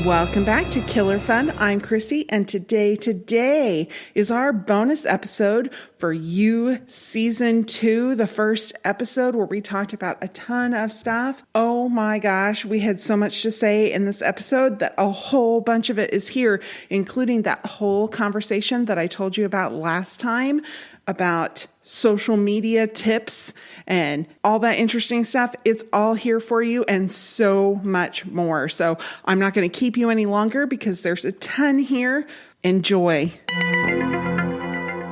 Welcome back to Killer Fun. I'm Christy, and today is our bonus episode for You Season 2, the first episode where we talked about a ton of stuff. Oh my gosh, we had so much to say in this episode that a whole bunch of it is here, including that whole conversation that I told you about last time about social media tips and all that interesting stuff. It's all here for you and so much more. So I'm not going to keep you any longer because there's a ton here. Enjoy.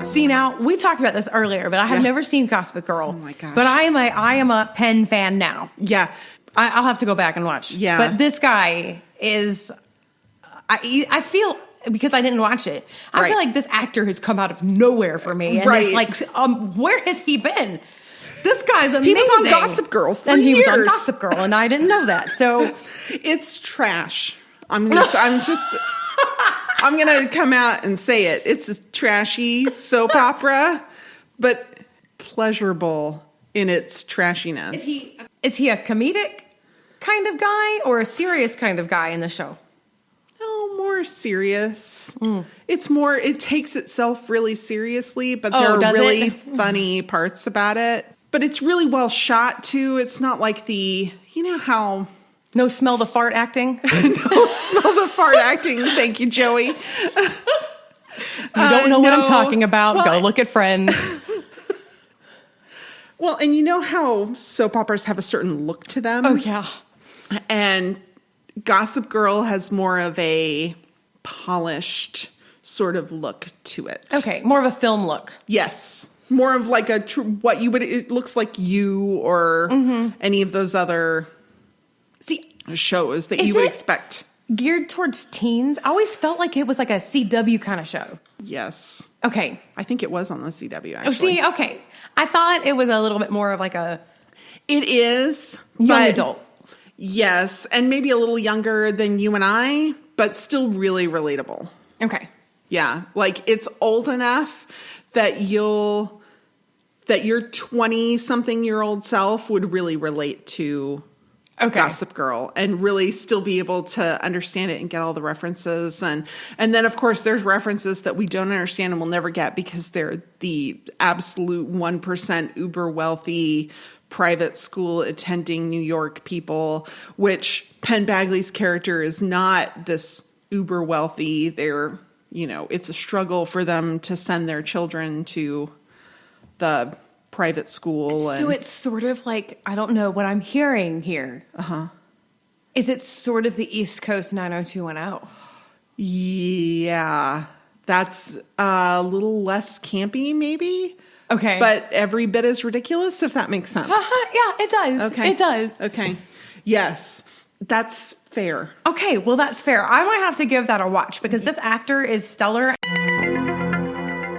See, now we talked about this earlier, but I have never seen Gossip Girl. Oh my gosh. But I am a Penn fan now. Yeah. I'll have to go back and watch. Yeah. But this guy is, I feel, because I didn't watch it, I feel like this actor has come out of nowhere for me. And it's like, where has he been? This guy's amazing. He was on Gossip Girl for years. He was on Gossip Girl, and I didn't know that. So it's trash. I'm gonna come out and say it. It's a trashy soap opera, but pleasurable in its trashiness. Is he a comedic kind of guy or a serious kind of guy in the show? More serious. It takes itself really seriously, but there are really funny parts about it. But it's really well shot too. It's not like how... No smell the fart acting? No smell the fart acting. Thank you, Joey. If you don't know what I'm talking about, go look at Friends. Well, and you know how soap operas have a certain look to them? Oh, yeah. And Gossip Girl has more of a polished sort of look to it. Okay, more of a film look. Yes. More of like it looks like You or any of those other shows that you would expect. Geared towards teens? I always felt like it was like a CW kind of show. Yes. Okay. I think it was on the CW, actually. Oh, see, okay. I thought it was a little bit more of like a... It is. Young adult. Yes, and maybe a little younger than you and I, but still really relatable. Okay. Yeah, like it's old enough that your 20-something-year-old self would really relate to Gossip Girl and really still be able to understand it and get all the references. And then, of course, there's references that we don't understand and we'll never get because they're the absolute 1% uber wealthy private school attending New York people, which Penn Badgley's character is not this uber wealthy. They're, it's a struggle for them to send their children to the private school. So it's sort of like, I don't know what I'm hearing here. Is it sort of the East Coast 90210? Yeah, that's a little less campy, maybe. Okay. But every bit as ridiculous, if that makes sense. Yeah, it does. Okay. It does. Okay. Yes, that's fair. Okay, well, that's fair. I might have to give that a watch because this actor is stellar.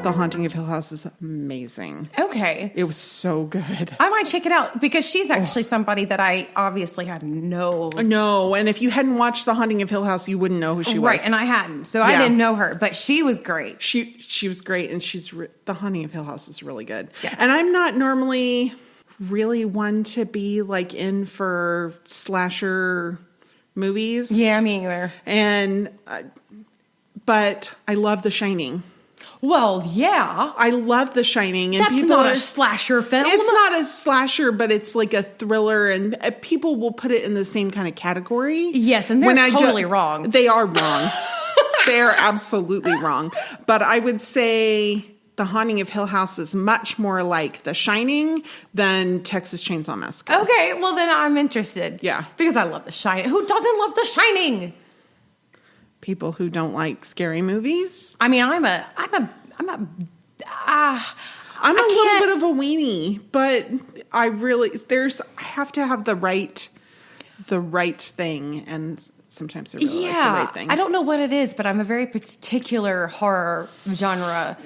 The Haunting of Hill House is amazing. Okay. It was so good. I might check it out because she's actually somebody that I obviously had no, and if you hadn't watched The Haunting of Hill House, you wouldn't know who she was. Right, and I hadn't, so I didn't know her, but she was great. She was great, and The Haunting of Hill House is really good. Yeah. And I'm not normally really one to be like in for slasher movies. Yeah, me either. But I love The Shining. Well, yeah. I love The Shining. And that's not a slasher film. It's not a slasher, but it's like a thriller, and people will put it in the same kind of category. Yes, and they're totally wrong. They are wrong. They are absolutely wrong. But I would say The Haunting of Hill House is much more like The Shining than Texas Chainsaw Massacre. Okay, well then I'm interested. Yeah. Because I love The Shining. Who doesn't love The Shining? People who don't like scary movies. I mean, I'm a little bit of a weenie, but I have to have the right thing, and sometimes they're really like the right thing. I don't know what it is, but I'm a very particular horror genre,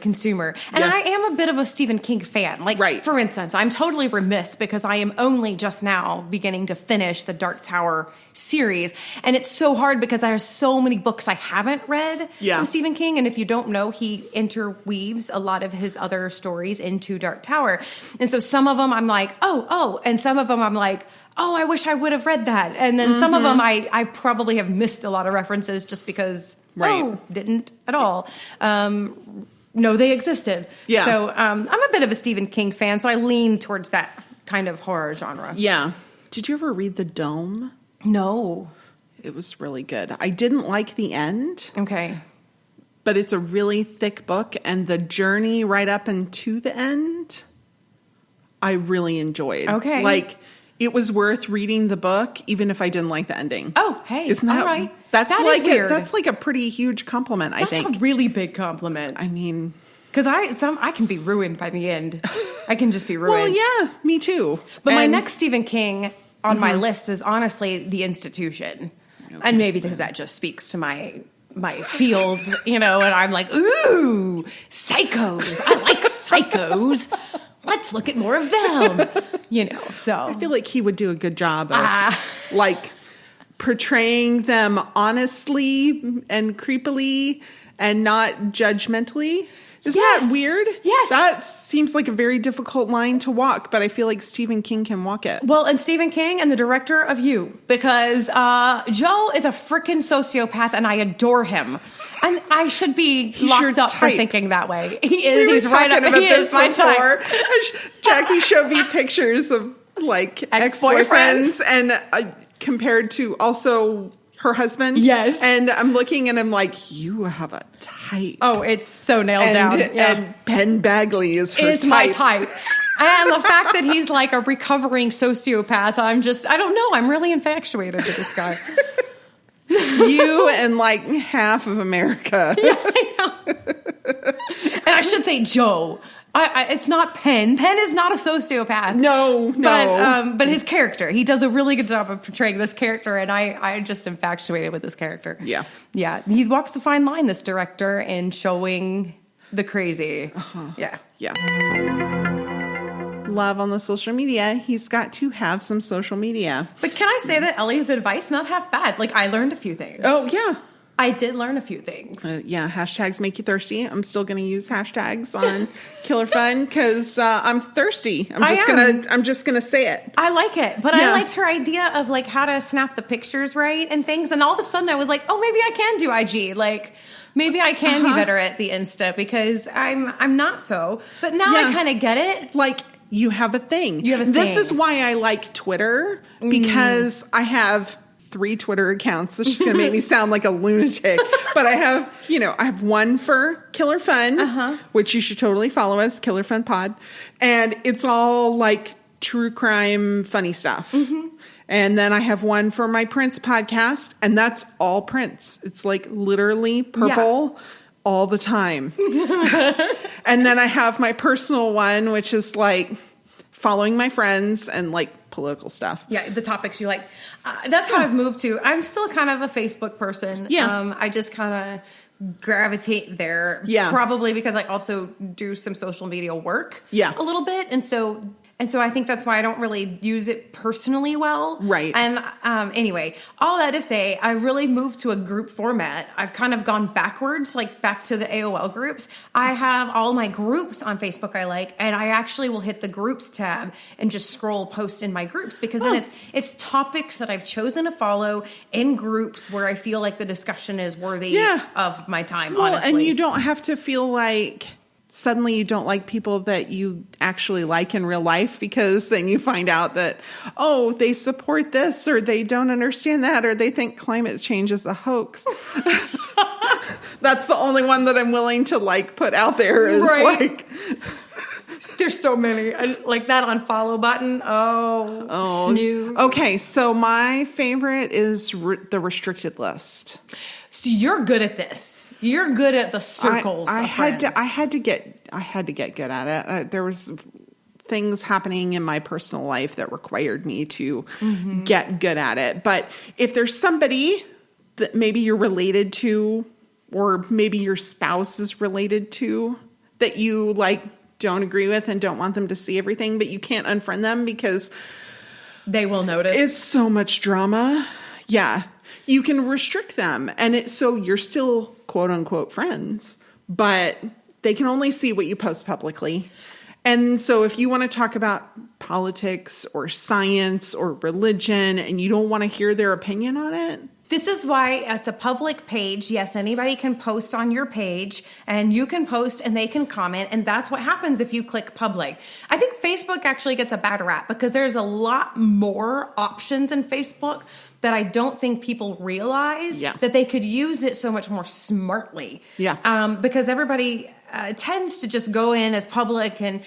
consumer. And I am a bit of a Stephen King fan. Like, for instance, I'm totally remiss because I am only just now beginning to finish the Dark Tower series. And it's so hard because I have so many books I haven't read from Stephen King. And if you don't know, he interweaves a lot of his other stories into Dark Tower. And so some of them I'm like, oh. And some of them I'm like, oh, I wish I would have read that. And then some of them I probably have missed a lot of references just because, didn't at all. No, they existed. Yeah. So I'm a bit of a Stephen King fan, so I lean towards that kind of horror genre. Yeah. Did you ever read The Dome? No. It was really good. I didn't like the end. Okay. But it's a really thick book, and the journey right up into the end, I really enjoyed. Okay. Like, it was worth reading the book, even if I didn't like the ending. Oh, hey, isn't that all right? That's that like is weird. That's like a pretty huge compliment. I think that's a really big compliment. I mean, because I can be ruined by the end. I can just be ruined. Well, yeah, me too. But my next Stephen King on my list is honestly The Institution, and maybe because that just speaks to my fields, and I'm like, ooh, psychos. I like psychos. Let's look at more of them, so. I feel like he would do a good job of, like, portraying them honestly and creepily and not judgmentally. Isn't that weird? Yes. That seems like a very difficult line to walk, but I feel like Stephen King can walk it. Well, and Stephen King and the director of You, because Joe is a freaking sociopath and I adore him. And I should be locked up for thinking that way. He is. He's right up. He is my type. Jackie showed me pictures of like ex-boyfriends and compared to also her husband. Yes. And I'm looking and I'm like, you have a type. Oh, it's so nailed down. Yeah. And Ben Bagley is her type. Is my type. And the fact that he's like a recovering sociopath, I don't know. I'm really infatuated with this guy. You and like half of America. Yeah, I know. And I should say Joe. It's not Penn. Penn is not a sociopath. No. But his character, he does a really good job of portraying this character, and I just infatuated with this character. Yeah. Yeah. He walks a fine line, this director, in showing the crazy. Uh-huh. Yeah. Yeah. Love on the social media. He's got to have some social media. But can I say that Ellie's advice, not half bad. Like, I learned a few things. Oh, yeah. I did learn a few things. Yeah, hashtags make you thirsty. I'm still going to use hashtags on Killer Fun because I'm thirsty. I'm just gonna say it. I like it, but I liked her idea of like how to snap the pictures right and things. And all of a sudden, I was like, oh, maybe I can do IG. Like, maybe I can be better at the Insta because I'm not so. But now I kind of get it. Like. You have a thing. This is why I like Twitter, because I have 3 Twitter accounts. It's just going to make me sound like a lunatic. But I have one for Killer Fun, which you should totally follow us, Killer Fun Pod. And it's all like true crime, funny stuff. Mm-hmm. And then I have one for my Prince podcast, and that's all Prince. It's like literally purple all the time. And then I have my personal one, which is like following my friends and like political stuff. Yeah, the topics you like. That's how I've moved to. I'm still kind of a Facebook person. Yeah. I just kind of gravitate there. Yeah. Probably because I also do some social media work. Yeah. A little bit. And so I think that's why I don't really use it personally well. Right. And anyway, all that to say, I really moved to a group format. I've kind of gone backwards, like back to the AOL groups. I have all my groups on Facebook I like, and I actually will hit the groups tab and just scroll post in my groups because then it's topics that I've chosen to follow in groups where I feel like the discussion is worthy of my time, honestly. And you don't have to feel like suddenly you don't like people that you actually like in real life because then you find out that, oh, they support this or they don't understand that or they think climate change is a hoax. That's the only one that I'm willing to like put out there is like... There's so many. Like that unfollow button. Oh, snooze. Okay, so my favorite is the restricted list. So you're good at this. You're good at the circles. I had to get good at it. There was things happening in my personal life that required me to get good at it. But if there's somebody that maybe you're related to, or maybe your spouse is related to, that you like don't agree with and don't want them to see everything, but you can't unfriend them because they will notice. It's so much drama. Yeah. You can restrict them, and so you're still quote unquote friends, but they can only see what you post publicly. And so if you want to talk about politics or science or religion and you don't want to hear their opinion on it? This is why it's a public page. Yes, anybody can post on your page and you can post and they can comment. And that's what happens if you click public. I think Facebook actually gets a bad rap because there's a lot more options in Facebook that I don't think people realize that they could use it so much more smartly. Because everybody tends to just go in as public and,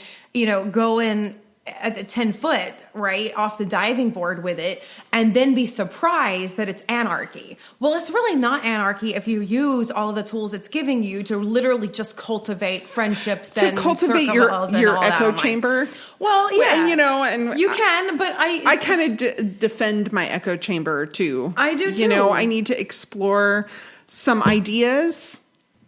go in at a 10 foot, right, off the diving board with it, and then be surprised that it's anarchy. Well, it's really not anarchy if you use all of the tools it's giving you to literally just cultivate friendships and cultivate your echo chamber. Well, yeah, and you can, but I kind of defend my echo chamber too. I do too. I need to explore some ideas.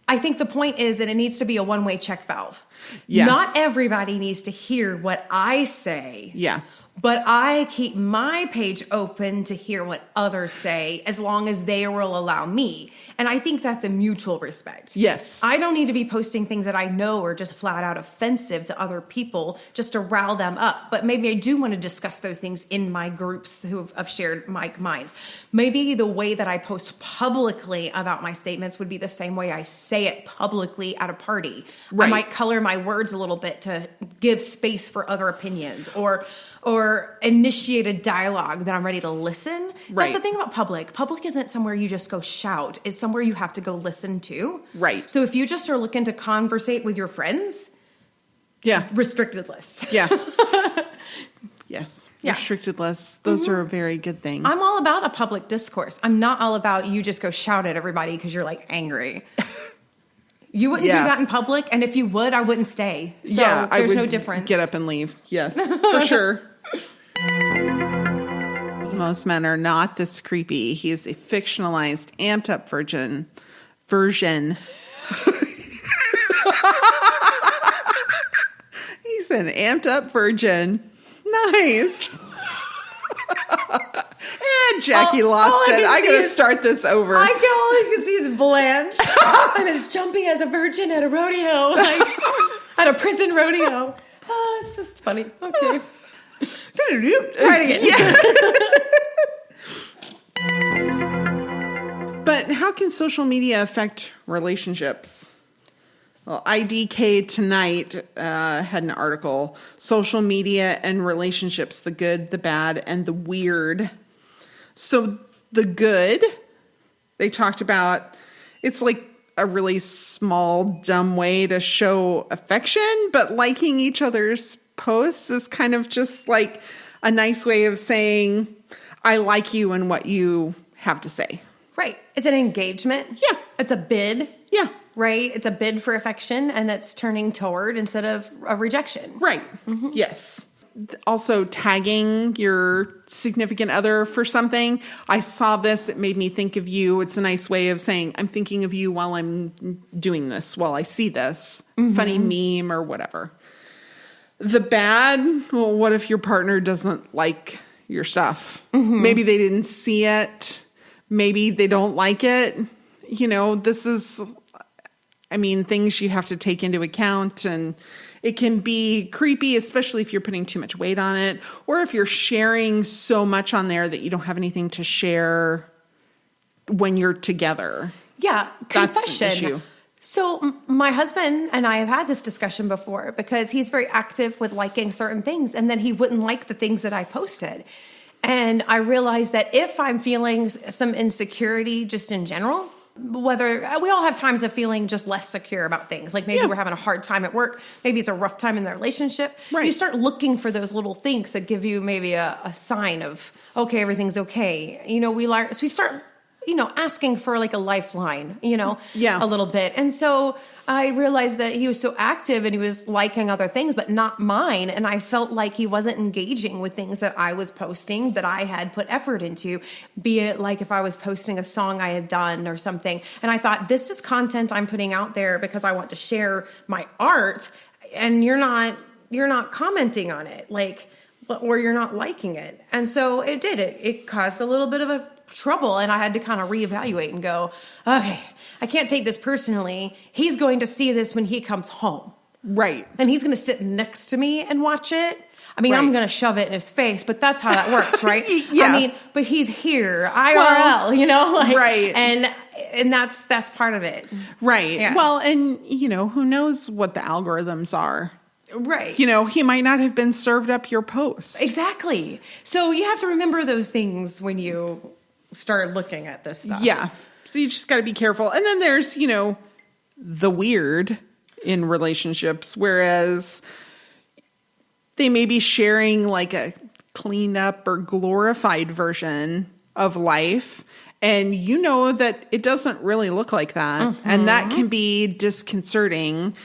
I think the point is that it needs to be a one-way check valve. Yeah. Not everybody needs to hear what I say. Yeah. But I keep my page open to hear what others say as long as they will allow me. And I think that's a mutual respect. Yes. I don't need to be posting things that I know are just flat out offensive to other people just to rile them up. But maybe I do want to discuss those things in my groups who have shared my minds. Maybe the way that I post publicly about my statements would be the same way I say it publicly at a party. Right. I might color my words a little bit to give space for other opinions or initiate a dialogue that I'm ready to listen. Right. That's the thing about public. Public isn't somewhere you just go shout. It's somewhere you have to go listen to. Right. So if you just are looking to conversate with your friends, restricted lists. Yeah. Yes. Yeah. Restricted lists. Those are a very good thing. I'm all about a public discourse. I'm not all about you just go shout at everybody because you're like angry. You wouldn't do that in public, and if you would, I wouldn't stay. So there's no difference. Get up and leave. Yes, for sure. Most men are not this creepy. He is a fictionalized, amped up version. He's an amped up virgin. Nice. And Jackie lost it. I gotta start this over. All I can see is Blanche. I'm as jumpy as a virgin at a rodeo, like at a prison rodeo. Oh, it's just funny. Okay. Try it again. But how can social media affect relationships? Well, IDK Tonight had an article, Social Media and Relationships, the Good, the Bad, and the Weird. So the good, they talked about, it's like a really small, dumb way to show affection, but liking each other's posts is kind of just like a nice way of saying, I like you and what you have to say. Right. It's an engagement. Yeah. It's a bid. Yeah. Right? It's a bid for affection, and it's turning toward instead of a rejection. Right. Mm-hmm. Yes. Also, tagging your significant other for something. I saw this. It made me think of you. It's a nice way of saying, I'm thinking of you while I'm doing this, while I see this. Mm-hmm. Funny meme or whatever. The bad, well, what if your partner doesn't like your stuff? Mm-hmm. Maybe they didn't see it. Maybe they don't like it. This is... things you have to take into account, and it can be creepy, especially if you're putting too much weight on it, or if you're sharing so much on there that you don't have anything to share when you're together. Yeah, confession. That's an issue. So my husband and I have had this discussion before because he's very active with liking certain things, and then he wouldn't like the things that I posted. And I realized that if I'm feeling some insecurity just in general, whether we all have times of feeling just less secure about things, like maybe we're having a hard time at work, maybe it's a rough time in the relationship. Right. You start looking for those little things that give you maybe a sign of, okay, everything's okay. We start, asking for like a lifeline, a little bit. And so I realized that he was so active and he was liking other things, but not mine. And I felt like he wasn't engaging with things that I was posting that I had put effort into, be it like if I was posting a song I had done or something. And I thought, this is content I'm putting out there because I want to share my art, and you're not commenting on it, or you're not liking it. And so it caused a little bit of a trouble, and I had to kind of reevaluate and go, okay, I can't take this personally. He's going to see this when he comes home, Right. And he's going to sit next to me and watch it. I mean, Right. I'm going to shove it in his face, but that's how that works, right? Yeah. I mean, but he's here, IRL, you know? Like, right. And that's part of it. Right. Yeah. Well, and, who knows what the algorithms are. Right. He might not have been served up your post. Exactly. So you have to remember those things when you start looking at this stuff. Yeah. So you just got to be careful. And then there's, the weird in relationships, whereas they may be sharing like a cleaned up or glorified version of life. And you know that it doesn't really look like that. Mm-hmm. And that can be disconcerting.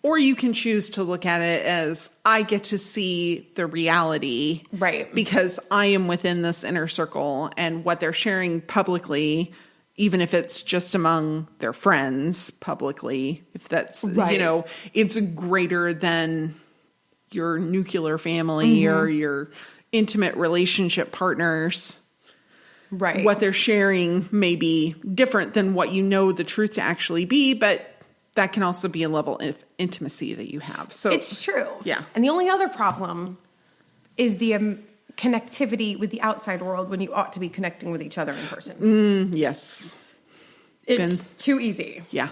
Or you can choose to look at it as, I get to see the reality. Right. Because I am within this inner circle, and what they're sharing publicly, even if it's just among their friends publicly, if that's, right. It's greater than your nuclear family or your intimate relationship partners. Right. What they're sharing may be different than what the truth to actually be, but that can also be a level of intimacy that you have. So it's true. Yeah. And the only other problem is the connectivity with the outside world when you ought to be connecting with each other in person. Yes. It's too easy. Yeah.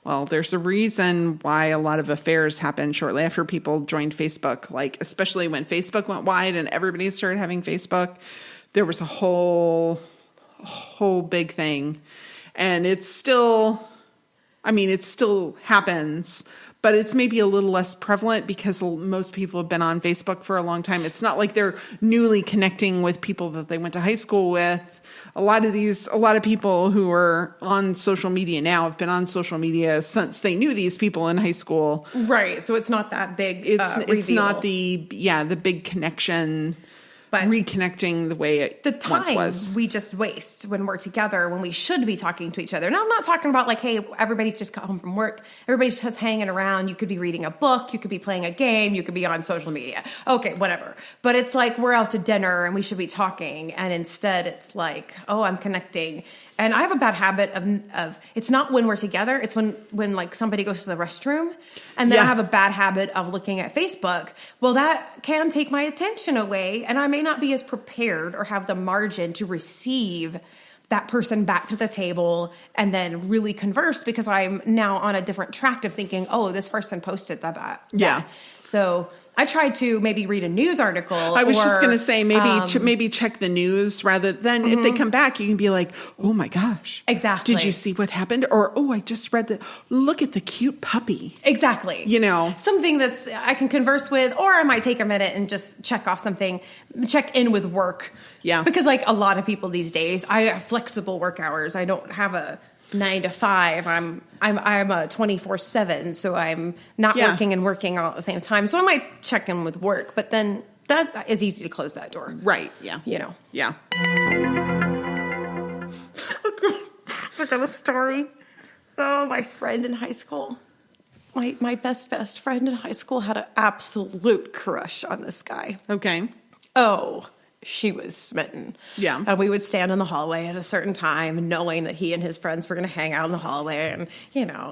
Well, there's a reason why a lot of affairs happened shortly after people joined Facebook, like especially when Facebook went wide and everybody started having Facebook. There was a whole big thing. And it still happens, but it's maybe a little less prevalent because most people have been on Facebook for a long time. It's not like they're newly connecting with people that they went to high school with. A lot of people who are on social media now have been on social media since they knew these people in high school. Right. So it's not that big. It's not the big connection. But reconnecting the way it once was. We just waste when we're together, when we should be talking to each other. Now, I'm not talking about like, hey, everybody just got home from work. Everybody's just hanging around. You could be reading a book. You could be playing a game. You could be on social media. Okay, whatever. But it's like we're out to dinner and we should be talking. And instead it's like, oh, I'm connecting. And I have a bad habit of it's not when we're together. It's when like somebody goes to the restroom and then I have a bad habit of looking at Facebook. Well, that can take my attention away and I may not be as prepared or have the margin to receive that person back to the table and then really converse because I'm now on a different track of thinking, oh, this person posted that. Yeah. So I tried to maybe read a news article. I was just going to say maybe check the news rather than if they come back, you can be like, oh my gosh. Exactly. Did you see what happened? Or, oh, I just read look at the cute puppy. Exactly. Something that's I can converse with, or I might take a minute and just check off something, check in with work. Yeah. Because like a lot of people these days, I have flexible work hours. I don't have a 9 to 5. I'm a 24/7, so I'm not working and working all at the same time. So I might check in with work, but then that is easy to close that door. Right. Yeah. Yeah. I got a story. Oh, my friend in high school. My best friend in high school had an absolute crush on this guy. Okay. Oh, she was smitten. Yeah. And we would stand in the hallway at a certain time knowing that he and his friends were going to hang out in the hallway and,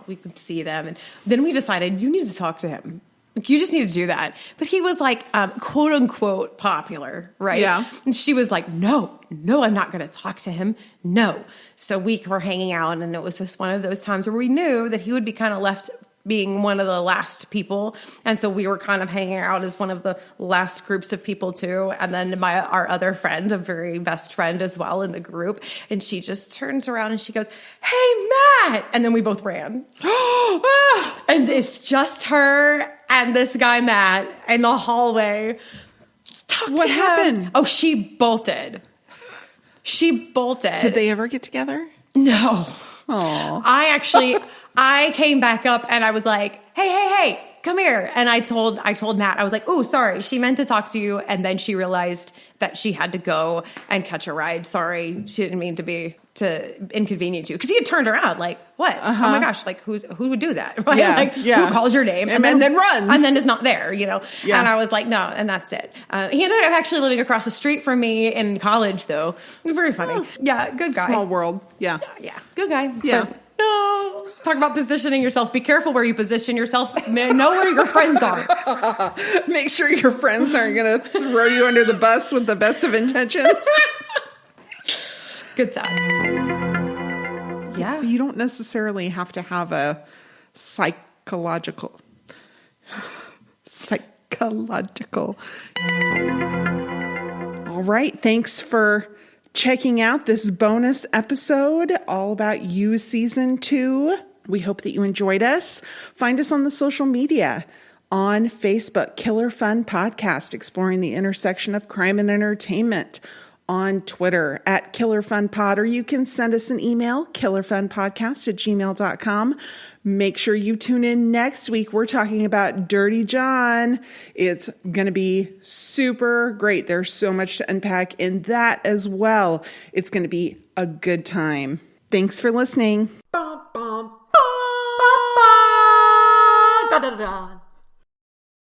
we could see them. And then we decided, you need to talk to him. You just need to do that. But he was like, quote unquote popular, right? Yeah. And she was like, no, I'm not going to talk to him. No. So we were hanging out and it was just one of those times where we knew that he would be kind of left being one of the last people. And so we were kind of hanging out as one of the last groups of people too. And then our other friend, a very best friend as well in the group. And she just turns around and she goes, hey, Matt. And then we both ran. And it's just her and this guy, Matt, in the hallway. What happened? Oh, she bolted. Did they ever get together? No. Oh. I came back up and I was like, hey, come here. And I told Matt, I was like, oh, sorry, she meant to talk to you. And then she realized that she had to go and catch a ride. Sorry, she didn't mean to inconvenience you. Because he had turned around like, what? Oh my gosh, like who would do that? Right? Yeah, Who calls your name and then runs. And then is not there, Yeah. And I was like, no, and that's it. He ended up actually living across the street from me in college, though. Very funny. Yeah, good guy. Small world. Yeah. Yeah, good guy. Yeah. But no. Talk about positioning yourself. Be careful where you position yourself. Know where your friends are. Make sure your friends aren't going to throw you under the bus with the best of intentions. Good time. Yeah. You don't necessarily have to have a psychological. All right. Thanks for checking out this bonus episode all about You Season 2. We hope that you enjoyed us. Find us on the social media. On Facebook, Killer Fun Podcast, exploring the intersection of crime and entertainment. On Twitter, at Killer Fun Pod, or you can send us an email, killerfunpodcast@gmail.com. Make sure you tune in next week. We're talking about Dirty John. It's going to be super great. There's so much to unpack in that as well. It's going to be a good time. Thanks for listening. Bye.